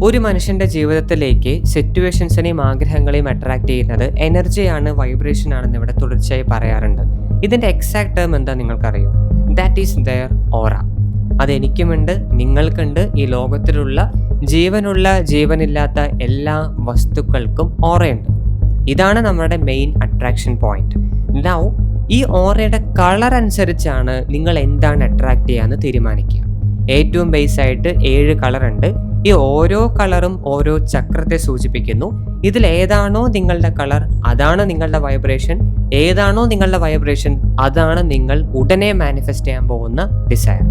ഒരു മനുഷ്യൻ്റെ ജീവിതത്തിലേക്ക് സിറ്റുവേഷൻസിനെയും ആഗ്രഹങ്ങളെയും അട്രാക്ട് ചെയ്യുന്നത് എനർജിയാണ്, വൈബ്രേഷൻ ആണെന്ന് ഇവിടെ തുടർച്ചയായി പറയാറുണ്ട്. ഇതിൻ്റെ എക്സാക്ട് ടേം എന്താ നിങ്ങൾക്കറിയോ? ദാറ്റ് ഈസ് ദെയർ ഓറ. അതെനിക്കുമുണ്ട്, നിങ്ങൾക്കുണ്ട്. ഈ ലോകത്തിലുള്ള ജീവനില്ലാത്ത എല്ലാ വസ്തുക്കൾക്കും ഓറയുണ്ട്. ഇതാണ് നമ്മുടെ മെയിൻ അട്രാക്ഷൻ പോയിന്റ്. നൗ ഈ ഓറയുടെ കളർ അനുസരിച്ചാണ് നിങ്ങൾ എന്താണ് അട്രാക്ട് ചെയ്യാന്ന് തീരുമാനിക്കുക. ഏറ്റവും ബേസ് ആയിട്ട് 7 കളറുണ്ട്. ഈ ഓരോ കളറും ഓരോ ചക്രത്തെ സൂചിപ്പിക്കുന്നു. ഇതിൽ ഏതാണോ നിങ്ങളുടെ കളർ അതാണ് നിങ്ങളുടെ വൈബ്രേഷൻ. ഏതാണോ നിങ്ങളുടെ വൈബ്രേഷൻ അതാണ് നിങ്ങൾ ഉടനെ മാനിഫെസ്റ്റ് ചെയ്യാൻ പോകുന്ന ഡിസയർ.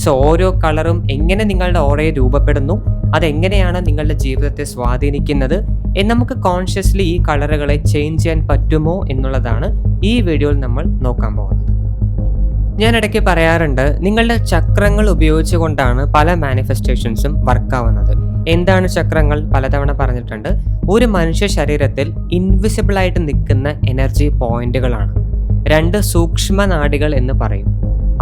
സോ ഓരോ കളറും എങ്ങനെ നിങ്ങളുടെ ഓറയെ രൂപപ്പെടുന്നു, അതെങ്ങനെയാണ് നിങ്ങളുടെ ജീവിതത്തെ സ്വാധീനിക്കുന്നത് എന്ന് നമുക്ക് കോൺഷ്യസ്ലി ഈ കളറുകളെ ചേഞ്ച് ചെയ്യാൻ പറ്റുമോ എന്നുള്ളതാണ് ഈ വീഡിയോയിൽ നമ്മൾ നോക്കാൻ പോകുന്നത്. ഞാൻ ഇടയ്ക്ക് പറയാറുണ്ട്, നിങ്ങളുടെ ചക്രങ്ങൾ ഉപയോഗിച്ചുകൊണ്ടാണ് പല മാനിഫെസ്റ്റേഷൻസും വർക്കാവുന്നത്. എന്താണ് ചക്രങ്ങൾ? പലതവണ പറഞ്ഞിട്ടുണ്ട്. ഒരു മനുഷ്യ ശരീരത്തിൽ ഇൻവിസിബിളായിട്ട് നിൽക്കുന്ന എനർജി പോയിന്റുകളാണ്. 2 സൂക്ഷ്മ നാഡികൾ എന്ന് പറയും.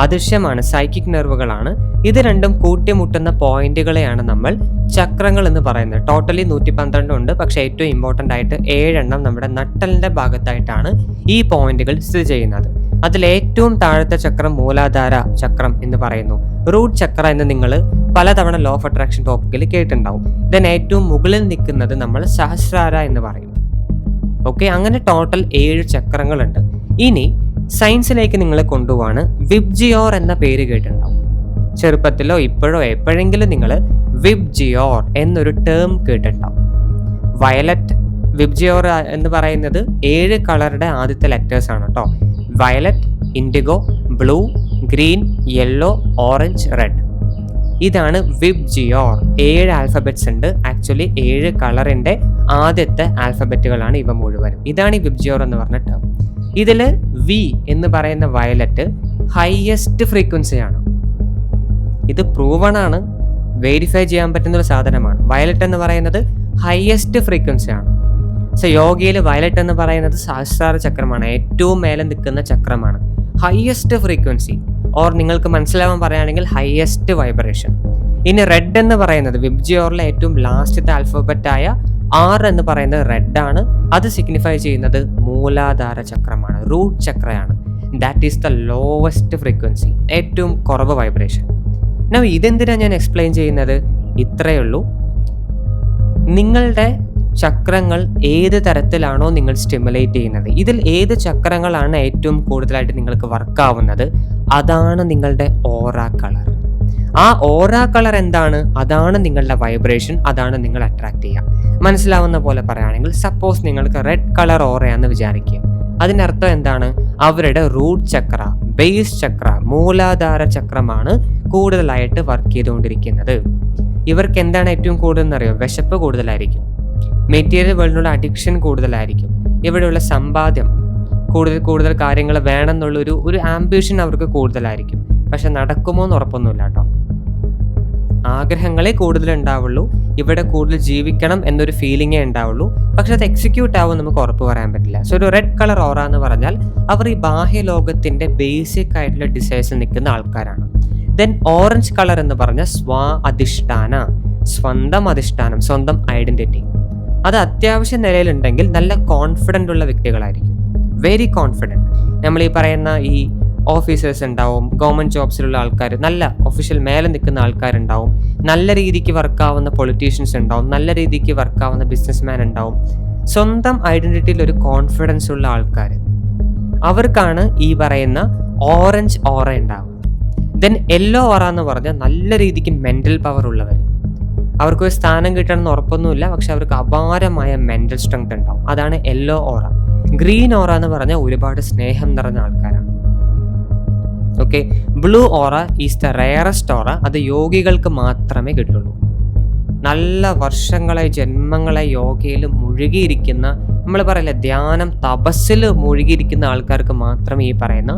അദൃശ്യമാണ്, സൈക്കിക് നെർവുകളാണ്. ഇത് രണ്ടും കൂട്ടിമുട്ടുന്ന പോയിന്റുകളെയാണ് നമ്മൾ ചക്രങ്ങൾ എന്ന് പറയുന്നത്. ടോട്ടലി 112 ഉണ്ട്. പക്ഷേ ഏറ്റവും ഇമ്പോർട്ടൻ്റ് ആയിട്ട് 7 എണ്ണം നമ്മുടെ നട്ടലിൻ്റെ ഭാഗത്തായിട്ടാണ് ഈ പോയിന്റുകൾ സ്ഥിതി ചെയ്യുന്നത്. അതിൽ ഏറ്റവും താഴത്തെ ചക്രം മൂലാധാര ചക്രം എന്ന് പറയുന്നു. റൂട്ട് ചക്ര എന്ന് നിങ്ങൾ പലതവണ ലോ ഓഫ് അട്രാക്ഷൻ ടോപ്പിക്കിൽ കേട്ടിട്ടുണ്ടാവും. ദെൻ ഏറ്റവും മുകളിൽ നിൽക്കുന്നത് നമ്മൾ സഹസ്രാര എന്ന് പറയും. ഓക്കെ, അങ്ങനെ ടോട്ടൽ 7 ചക്രങ്ങളുണ്ട്. ഇനി സയൻസിലേക്ക് നിങ്ങളെ കൊണ്ടുപോവാണ്. വിബ്ജിയോർ എന്ന പേര് കേട്ടിട്ടുണ്ടാവും. ചെറുപ്പത്തിലോ ഇപ്പോഴോ എപ്പോഴെങ്കിലും നിങ്ങൾ വിബ്ജിയോർ എന്നൊരു ടേം കേട്ടിട്ടുണ്ടാവും. വയലറ്റ്, വിബ്ജിയോർ എന്ന് പറയുന്നത് 7 കളറുടെ ആദ്യത്തെ ലെറ്റേഴ്സ് ആണ് കേട്ടോ. Violet, IndiGo, blue, green, yellow, orange, red. ഇതാണ് വിബ്ജിയോർ. 7 ആൽഫബറ്റ്സ് ഉണ്ട്. ആക്ച്വലി 7 കളറിൻ്റെ ആദ്യത്തെ ആൽഫബറ്റുകളാണ് ഇവ മുഴുവനും. ഇതാണ് ഈ വിബ്ജിയോർ എന്ന് പറഞ്ഞ ടേം. ഇതിൽ വി എന്ന് പറയുന്ന വയലറ്റ് ഹയസ്റ്റ് ഫ്രീക്വൻസിയാണ്. ഇത് പ്രൂവണാണ്, വെരിഫൈ ചെയ്യാൻ പറ്റുന്ന ഒരു സാധനമാണ്. വയലറ്റ് എന്ന് പറയുന്നത് ഹയസ്റ്റ് ഫ്രീക്വൻസിയാണ്. സോ യോഗയിൽ വയലറ്റ് എന്ന് പറയുന്നത് സഹസ്രാര ചക്രമാണ്. ഏറ്റവും മേലെ നിൽക്കുന്ന ചക്രമാണ്. ഹയസ്റ്റ് ഫ്രീക്വൻസി, ഓർ നിങ്ങൾക്ക് മനസ്സിലാവാൻ പറയുകയാണെങ്കിൽ ഹയസ്റ്റ് വൈബ്രേഷൻ. ഇനി റെഡ് എന്ന് പറയുന്നത് വിബ്ജിയോറിലെ ഏറ്റവും ലാസ്റ്റത്തെ ആൽഫബറ്റായ R എന്ന് പറയുന്നത് റെഡ് ആണ്. അത് സിഗ്നിഫൈ ചെയ്യുന്നത് മൂലാധാര ചക്രമാണ്, റൂട്ട് ചക്രയാണ്. That is the lowest frequency, ഏറ്റവും കുറവ് വൈബ്രേഷൻ. നൗ ഇതെന്തിനാണ് ഞാൻ എക്സ്പ്ലെയിൻ ചെയ്യുന്നത്? ഇത്രയേ ഉള്ളൂ. നിങ്ങളുടെ ചക്രങ്ങൾ ഏത് തരത്തിലാണോ നിങ്ങൾ സ്റ്റിമുലേറ്റ് ചെയ്യുന്നത്, ഇതിൽ ഏത് ചക്രങ്ങളാണ് ഏറ്റവും കൂടുതലായിട്ട് നിങ്ങൾക്ക് വർക്കാവുന്നത്, അതാണ് നിങ്ങളുടെ ഓറ കളർ. ആ ഓറ കളർ എന്താണ്? അതാണ് നിങ്ങളുടെ വൈബ്രേഷൻ, അതാണ് നിങ്ങൾ അട്രാക്ട് ചെയ്യുക. മനസ്സിലാവുന്ന പോലെ പറയുകയാണെങ്കിൽ, സപ്പോസ് നിങ്ങൾക്ക് റെഡ് കളർ ഓറയാണെന്ന് വിചാരിക്കുക. അതിനർത്ഥം എന്താണ്? അവരുടെ റൂട്ട് ചക്ര, ബേസ് ചക്ര, മൂലാധാര ചക്രമാണ് കൂടുതലായിട്ട് വർക്ക് ചെയ്തുകൊണ്ടിരിക്കുന്നത്. ഇവർക്ക് എന്താണ് ഏറ്റവും കൂടുതൽ എന്നറിയോ? വിശപ്പ് കൂടുതലായിരിക്കും. മെറ്റീരിയൽ വേൾഡിനുള്ള അഡിക്ഷൻ കൂടുതലായിരിക്കും. ഇവിടെയുള്ള സമ്പാദ്യം, കൂടുതൽ കാര്യങ്ങൾ വേണം എന്നുള്ളൊരു ആംബിഷൻ അവർക്ക് കൂടുതലായിരിക്കും. പക്ഷെ നടക്കുമോ എന്ന് ഉറപ്പൊന്നുമില്ല കേട്ടോ. ആഗ്രഹങ്ങളെ കൂടുതൽ ഉണ്ടാവുള്ളൂ. ഇവിടെ കൂടുതൽ ജീവിക്കണം എന്നൊരു ഫീലിംഗേ ഉണ്ടാവുള്ളൂ. പക്ഷെ അത് എക്സിക്യൂട്ട് ആവും നമുക്ക് ഉറപ്പ് പറയാൻ പറ്റില്ല. സോ ഒരു റെഡ് കളർ ഓറ എന്ന് പറഞ്ഞാൽ അവർ ഈ ബാഹ്യ ലോകത്തിൻ്റെ ബേസിക് ആയിട്ടുള്ള ഡിസൈർസിൽ നിൽക്കുന്ന ആൾക്കാരാണ്. ദെൻ ഓറഞ്ച് കളർ എന്ന് പറഞ്ഞാൽ സ്വന്തം അധിഷ്ഠാനം, സ്വന്തം ഐഡന്റിറ്റി. അത് അത്യാവശ്യ നിലയിലുണ്ടെങ്കിൽ നല്ല കോൺഫിഡൻ്റ് ഉള്ള വ്യക്തികളായിരിക്കും. Very confident. നമ്മൾ ഈ പറയുന്ന ഈ ഓഫീസേഴ്സ് ഉണ്ടാവും, ഗവൺമെൻറ് ജോബ്സിലുള്ള ആൾക്കാർ, നല്ല ഒഫീഷ്യൽ മേലെ നിൽക്കുന്ന ആൾക്കാരുണ്ടാവും, നല്ല രീതിക്ക് വർക്കാവുന്ന പൊളിറ്റീഷ്യൻസ് ഉണ്ടാവും, നല്ല രീതിക്ക് വർക്കാവുന്ന ബിസിനസ്മാൻ ഉണ്ടാവും. സ്വന്തം ഐഡൻറ്റിറ്റിയിൽ ഒരു കോൺഫിഡൻസ് ഉള്ള ആൾക്കാർ, അവർക്കാണ് ഈ പറയുന്ന ഓറഞ്ച് ഓറ ഉണ്ടാവുക. ദെൻ യെല്ലോ ഓറ എന്ന് പറഞ്ഞാൽ നല്ല രീതിക്ക് മെൻ്റൽ പവർ ഉള്ളവർ. അവർക്കൊരു സ്ഥാനം കിട്ടണമെന്ന് ഉറപ്പൊന്നുമില്ല, പക്ഷെ അവർക്ക് അപാരമായ മെൻ്റൽ സ്ട്രെങ്ത് ഉണ്ടാവും. അതാണ് യെല്ലോ ഓറ. ഗ്രീൻ ഓറ എന്ന് പറഞ്ഞാൽ ഒരുപാട് സ്നേഹം നിറഞ്ഞ ആൾക്കാരാണ്. Okay, blue aura is the rarest aura. അത് യോഗികൾക്ക് മാത്രമേ കിട്ടുള്ളൂ. നല്ല വർഷങ്ങളായി, ജന്മങ്ങളായി യോഗയിൽ മുഴുകിയിരിക്കുന്ന, നമ്മൾ പറയില്ല ധ്യാനം, തപസ്സിൽ മുഴുകിയിരിക്കുന്ന ആൾക്കാർക്ക് മാത്രമേ ഈ പറയുന്ന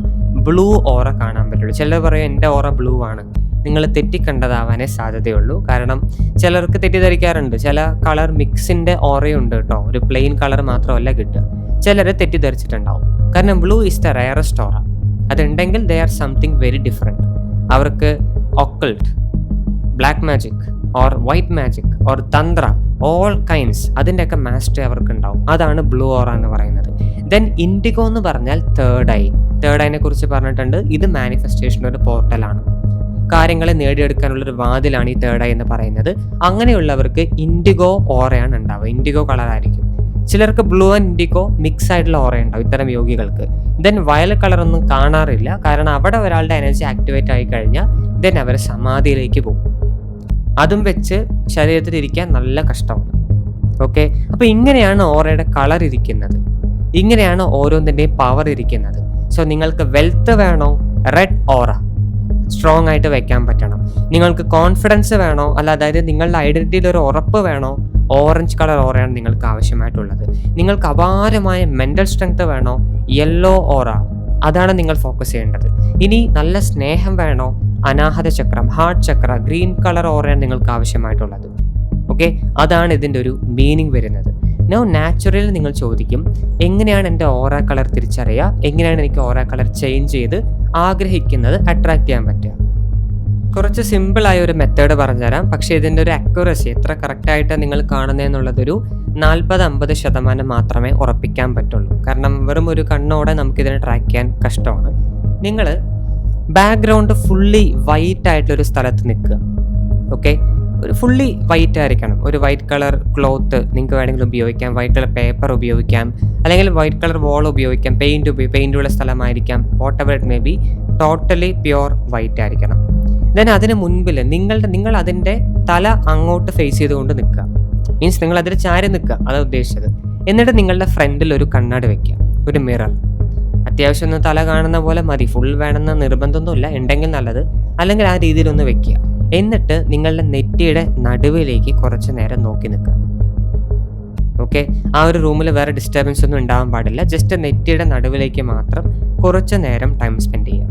ബ്ലൂ ഓറ കാണാൻ പറ്റുള്ളൂ. ചിലർ പറയും എൻ്റെ ഓറ ബ്ലൂ ആണ്. നിങ്ങൾ തെറ്റിക്കണ്ടതാവാനേ സാധ്യതയുള്ളൂ. കാരണം ചിലർക്ക് തെറ്റിദ്ധരിക്കാറുണ്ട്. ചില കളർ മിക്സിൻ്റെ ഓറയുണ്ട് കേട്ടോ. ഒരു പ്ലെയിൻ കളർ മാത്രമല്ല കിട്ടുക. ചിലർ തെറ്റിദ്ധരിച്ചിട്ടുണ്ടാവും. കാരണം blue is the rarest aura. അതുണ്ടെങ്കിൽ they are something very different. അവർക്ക് occult, black magic, or white magic or tantra, all kinds, അതിൻ്റെയൊക്കെ മാസ്റ്ററി അവർക്ക് ഉണ്ടാവും. അതാണ് ബ്ലൂ ഓറ എന്ന് പറയുന്നത്. ദെൻ ഇൻഡിഗോ എന്ന് പറഞ്ഞാൽ തേർഡ് ഐനെ കുറിച്ച് പറഞ്ഞിട്ടുണ്ട്. ഇത് മാനിഫെസ്റ്റേഷൻ്റെ ഒരു പോർട്ടലാണ്, കാര്യങ്ങളെ നേടിയെടുക്കാനുള്ളൊരു വാതിലാണ് ഈ തേർഡ് ഐ എന്ന് പറയുന്നത്. അങ്ങനെയുള്ളവർക്ക് ഇൻഡിഗോ ഓറയാണ് ഉണ്ടാവുക, ഇൻഡിഗോ കളറായിരിക്കും. ചിലർക്ക് ബ്ലൂ ആൻഡ് ഇൻഡിഗോ മിക്സ് ആയിട്ടുള്ള ഓറ ഉണ്ടാവും ഇത്തരം യോഗികൾക്ക്. ദെൻ വയലറ്റ് കളറൊന്നും കാണാറില്ല, കാരണം അവിടെ ഒരാളുടെ എനർജി ആക്ടിവേറ്റ് ആയി കഴിഞ്ഞാൽ ദെൻ അവർ സമാധിയിലേക്ക് പോകും. അതും വെച്ച് ശരീരത്തിൽ ഇരിക്കാൻ നല്ല കഷ്ടമാണ്. ഓക്കെ, അപ്പോൾ ഇങ്ങനെയാണ് ഓറയുടെ കളർ ഇരിക്കുന്നത്, ഇങ്ങനെയാണ് ഓരോന്നിൻ്റെയും പവർ ഇരിക്കുന്നത്. സോ നിങ്ങൾക്ക് വെൽത്ത് വേണോ, റെഡ് ഓറ സ്ട്രോങ് ആയിട്ട് വെക്കാൻ പറ്റണം. നിങ്ങൾക്ക് കോൺഫിഡൻസ് വേണോ, അതായത് നിങ്ങളുടെ ഐഡന്റിറ്റിയിൽ ഒരു ഉറപ്പ് വേണോ, ഓറഞ്ച് കളർ ഓറയാണ് നിങ്ങൾക്ക് ആവശ്യമായിട്ടുള്ളത്. നിങ്ങൾക്ക് അപാരമായ മെന്റൽ സ്ട്രെങ്ത് വേണോ, യെല്ലോ ഓറ, അതാണ് നിങ്ങൾ ഫോക്കസ് ചെയ്യേണ്ടത്. ഇനി നല്ല സ്നേഹം വേണോ, അനാഹത ചക്രം, ഹാർട്ട് ചക്ര, ഗ്രീൻ കളർ ഓറയാണ് നിങ്ങൾക്ക് ആവശ്യമായിട്ടുള്ളത്. ഓക്കെ, അതാണ് ഇതിൻ്റെ ഒരു മീനിങ് വരുന്നത്. നൗ നാച്ചുറലി നിങ്ങൾ ചോദിക്കും, എങ്ങനെയാണ് എൻ്റെ ഓറ കളർ തിരിച്ചറിയുക, എങ്ങനെയാണ് എനിക്ക് ഓറ കളർ ചേഞ്ച് ചെയ്ത് ആഗ്രഹിക്കുന്നത് അട്രാക്ട് ചെയ്യാൻ പറ്റുക? കുറച്ച് സിമ്പിളായ ഒരു മെത്തേഡ് പറഞ്ഞുതരാം. പക്ഷേ ഇതിൻ്റെ ഒരു അക്യുറസി എത്ര കറക്റ്റായിട്ട് നിങ്ങൾ കാണുന്നതെന്നുള്ളതൊരു 40-50% മാത്രമേ ഉറപ്പിക്കാൻ പറ്റുള്ളൂ. കാരണം വെറും ഒരു കണ്ണോടെ നമുക്കിതിനെ ട്രാക്ക് ചെയ്യാൻ കഷ്ടമാണ്. നിങ്ങൾ ബാക്ക്ഗ്രൗണ്ട് ഫുള്ളി വൈറ്റ് ആയിട്ടുള്ളൊരു സ്ഥലത്ത് നിൽക്കുക. ഓക്കെ, ഒരു ഫുള്ളി വൈറ്റ് ആയിരിക്കണം. ഒരു വൈറ്റ് കളർ ക്ലോത്ത് നിങ്ങൾക്ക് വേണമെങ്കിൽ ഉപയോഗിക്കാം, വൈറ്റ് കളർ പേപ്പർ ഉപയോഗിക്കാം, അല്ലെങ്കിൽ വൈറ്റ് കളർ വോൾ ഉപയോഗിക്കാം, പെയിൻറ്റുള്ള സ്ഥലമായിരിക്കാം, whatever it may be. Totally pure white ആയിരിക്കണം. ദെൻ അതിന് മുൻപിൽ നിങ്ങൾ അതിൻ്റെ തല അങ്ങോട്ട് ഫേസ് ചെയ്തുകൊണ്ട് നിൽക്കുക. മീൻസ് നിങ്ങൾ അതിൽ ചാരി നിൽക്കുക, അതാണ് ഉദ്ദേശിച്ചത്. എന്നിട്ട് നിങ്ങളുടെ ഫ്രണ്ടിൽ ഒരു കണ്ണാടി വെക്കുക, ഒരു മിറർ. അത്യാവശ്യം ഒന്ന് തല കാണുന്ന പോലെ മതി, ഫുൾ വേണമെന്ന നിർബന്ധമൊന്നുമില്ല, ഉണ്ടെങ്കിൽ നല്ലത്, അല്ലെങ്കിൽ ആ രീതിയിലൊന്ന് വെക്കുക. എന്നിട്ട് നിങ്ങളുടെ നെറ്റിയുടെ നടുവിലേക്ക് കുറച്ച് നേരം നോക്കി നിൽക്കുക. ഓക്കെ, ആ ഒരു റൂമിൽ വേറെ ഡിസ്റ്റർബൻസ് ഒന്നും ഉണ്ടാവാൻ പാടില്ല. ജസ്റ്റ് നെറ്റിയുടെ നടുവിലേക്ക് മാത്രം കുറച്ച് നേരം ടൈം സ്പെൻഡ് ചെയ്യുക.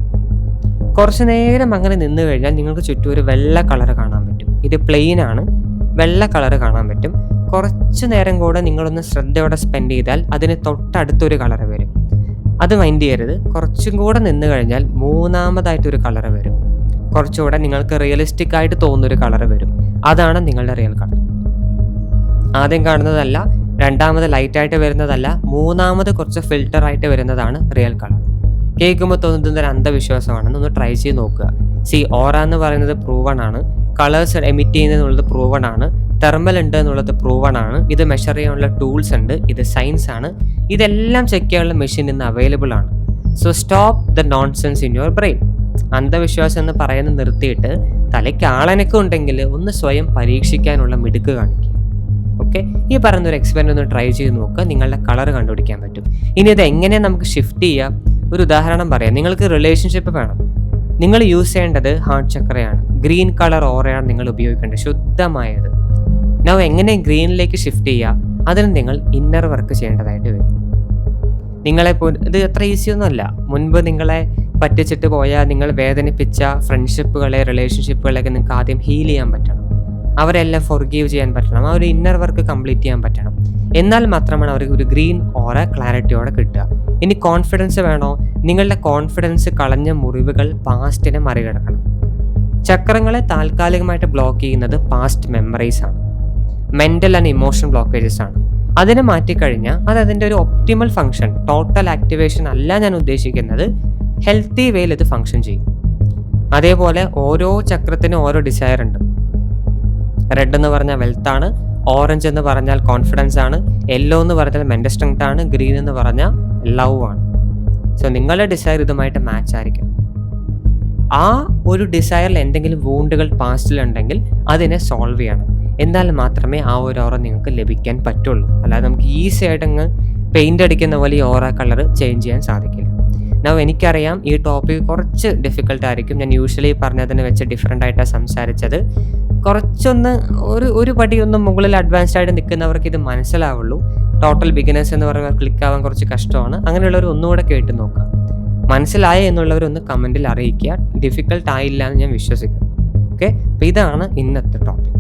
കുറച്ച് നേരം അങ്ങനെ നിന്ന് കഴിഞ്ഞാൽ നിങ്ങൾക്ക് ചുറ്റും ഒരു വെള്ള കളർ കാണാൻ പറ്റും. ഇത് പ്ലെയിൻ ആണ്, വെള്ള കളർ കാണാൻ പറ്റും. കുറച്ച് നേരം കൂടെ നിങ്ങളൊന്ന് ശ്രദ്ധയോടെ സ്പെൻഡ് ചെയ്താൽ അതിന് തൊട്ടടുത്തൊരു കളർ വരും. അത് മൈൻഡ് ചെയ്യരുത്. കുറച്ചും കൂടെ നിന്ന് കഴിഞ്ഞാൽ മൂന്നാമതായിട്ടൊരു കളർ വരും. കുറച്ചുകൂടെ നിങ്ങൾക്ക് റിയലിസ്റ്റിക് ആയിട്ട് തോന്നുന്നൊരു കളർ വരും. അതാണ് നിങ്ങളുടെ റിയൽ കളർ. ആദ്യം കാണുന്നതല്ല, രണ്ടാമത് ലൈറ്റായിട്ട് വരുന്നതല്ല, മൂന്നാമത് കുറച്ച് ഫിൽറ്ററായിട്ട് വരുന്നതാണ് റിയൽ കളർ. കേൾക്കുമ്പോൾ തോന്നുന്നത് ഒരു അന്ധവിശ്വാസമാണെന്ന് ഒന്ന് ട്രൈ ചെയ്ത് നോക്കുക. ഓറ എന്ന് പറയുന്നത് പ്രൂവൺ ആണ്, കളേഴ്സ് എമിറ്റ് ചെയ്യുന്നതെന്നുള്ളത് പ്രൂവൺ ആണ്, തെർമൽ ഉണ്ട് എന്നുള്ളത് പ്രൂവൺ ആണ്, ഇത് മെഷർ ചെയ്യാനുള്ള ടൂൾസ് ഉണ്ട്, ഇത് സയൻസ് ആണ്. ഇതെല്ലാം ചെക്ക് ചെയ്യാനുള്ള മെഷീൻ ഇന്ന് അവൈലബിൾ ആണ്. So stop the nonsense in your brain. അന്ധവിശ്വാസം എന്ന് പറയുന്നത് നിർത്തിയിട്ട് തലയ്ക്ക് ആളനക്കം ഉണ്ടെങ്കിൽ ഒന്ന് സ്വയം പരീക്ഷിക്കാനുള്ള മിടുക്ക് കാണിക്കുക. ഓക്കെ, ഈ പറയുന്നൊരു എക്സ്പെരിമെൻ്റ് ഒന്ന് ട്രൈ ചെയ്ത് നോക്കുക, നിങ്ങളുടെ കളർ കണ്ടുപിടിക്കാൻ പറ്റും. ഇനി ഇത് എങ്ങനെ നമുക്ക് ഷിഫ്റ്റ് ചെയ്യാം? ഒരു ഉദാഹരണം പറയാം. നിങ്ങൾക്ക് റിലേഷൻഷിപ്പ് വേണം, നിങ്ങൾ യൂസ് ചെയ്യേണ്ടത് ഹാർട്ട് ചക്രയാണ്, ഗ്രീൻ കളർ ഓറയാണ് നിങ്ങൾ ഉപയോഗിക്കേണ്ടത്, ശുദ്ധമായത്. നൗ എങ്ങനെ ഗ്രീനിലേക്ക് ഷിഫ്റ്റ് ചെയ്യുക? അതിന് നിങ്ങൾ ഇന്നർ വർക്ക് ചെയ്യേണ്ടതായിട്ട് വരും. ഇത് അത്ര ഈസി ഒന്നുമല്ല. മുൻപ് നിങ്ങളെ പറ്റിച്ചിട്ട് പോയാൽ, നിങ്ങൾ വേദനിപ്പിച്ച ഫ്രണ്ട്ഷിപ്പുകളെ, റിലേഷൻഷിപ്പുകളെയൊക്കെ നിങ്ങൾക്ക് ആദ്യം ഹീൽ ചെയ്യാൻ പറ്റണം. അവരെല്ലാം ഫൊർഗീവ് ചെയ്യാൻ പറ്റണം. ആ ഒരു ഇന്നർ വർക്ക് കംപ്ലീറ്റ് ചെയ്യാൻ പറ്റണം. എന്നാൽ മാത്രമാണ് അവർക്ക് ഒരു ഗ്രീൻ ഓറ ക്ലാരിറ്റിയോടെ കിട്ടുക. ഇനി കോൺഫിഡൻസ് വേണോ? നിങ്ങളുടെ കോൺഫിഡൻസ് കളഞ്ഞ മുറിവുകൾ പാസ്റ്റിനെ മറികടക്കണം. ചക്രങ്ങളെ താൽക്കാലികമായിട്ട് ബ്ലോക്ക് ചെയ്യുന്നത് പാസ്റ്റ് മെമ്മറീസ് ആണ്, മെൻ്റൽ ആൻഡ് ഇമോഷണൽ ബ്ലോക്കേജസ് ആണ്. അതിനെ മാറ്റിക്കഴിഞ്ഞാൽ അത് അതിൻ്റെ ഒരു ഒപ്റ്റിമൽ ഫങ്ഷൻ, ടോട്ടൽ ആക്ടിവേഷൻ അല്ല ഞാൻ ഉദ്ദേശിക്കുന്നത്, ഹെൽത്തി വേയിൽ ഇത് ഫങ്ഷൻ ചെയ്യും. അതേപോലെ ഓരോ ചക്രത്തിനും ഓരോ ഡിസയർ ഉണ്ട്. റെഡ് എന്ന് പറഞ്ഞാൽ വെൽത്ത് ആണ്, ഓറഞ്ച് എന്ന് പറഞ്ഞാൽ കോൺഫിഡൻസ് ആണ്, യെല്ലോ എന്ന് പറഞ്ഞാൽ മെൻ്റൽ സ്ട്രെങ്ത് ആണ്, ഗ്രീൻ എന്ന് പറഞ്ഞാൽ ലവ് ആണ്. സോ നിങ്ങളുടെ ഡിസയർ ഇതുമായിട്ട് മാച്ച് ആയിരിക്കണം. ആ ഒരു ഡിസയറിൽ എന്തെങ്കിലും വൂണ്ടുകൾ പാസ്റ്റിലുണ്ടെങ്കിൽ അതിനെ സോൾവ് ചെയ്യണം. എന്നാൽ മാത്രമേ ആ ഒരു ഓറ നിങ്ങൾക്ക് ലഭിക്കാൻ പറ്റുള്ളൂ. അല്ലാതെ നമുക്ക് ഈസി ആയിട്ടങ്ങ് പെയിൻ്റ് അടിക്കുന്ന പോലെ ഈ ഓറ കളർ ചേഞ്ച് ചെയ്യാൻ സാധിക്കില്ല. എനിക്കറിയാം ഈ ടോപ്പിക് കുറച്ച് ഡിഫിക്കൽട്ട് ആയിരിക്കും. ഞാൻ യൂഷ്വലി പറഞ്ഞതിനെ വെച്ച് ഡിഫറെൻ്റ് ആയിട്ടാണ് സംസാരിച്ചത്. കുറച്ചൊന്ന് ഒരു പടിയൊന്നും മുകളിൽ അഡ്വാൻസ്ഡ് ആയിട്ട് നിൽക്കുന്നവർക്ക് ഇത് മനസ്സിലാവുള്ളൂ. ടോട്ടൽ ബിഗിനേഴ്സ് എന്ന് പറയുമ്പോൾ ക്ലിക്ക് ആവാൻ കുറച്ച് കഷ്ടമാണ്. അങ്ങനെയുള്ളവർ ഒന്നുകൂടെ കേട്ട് നോക്കുക. മനസ്സിലായ എന്നുള്ളവരൊന്ന് കമൻറ്റിൽ അറിയിക്കുക. ഡിഫിക്കൽട്ട് ആയില്ല എന്ന് ഞാൻ വിശ്വസിക്കുന്നു. ഓക്കെ, അപ്പോൾ ഇതാണ് ഇന്നത്തെ ടോപ്പിക്.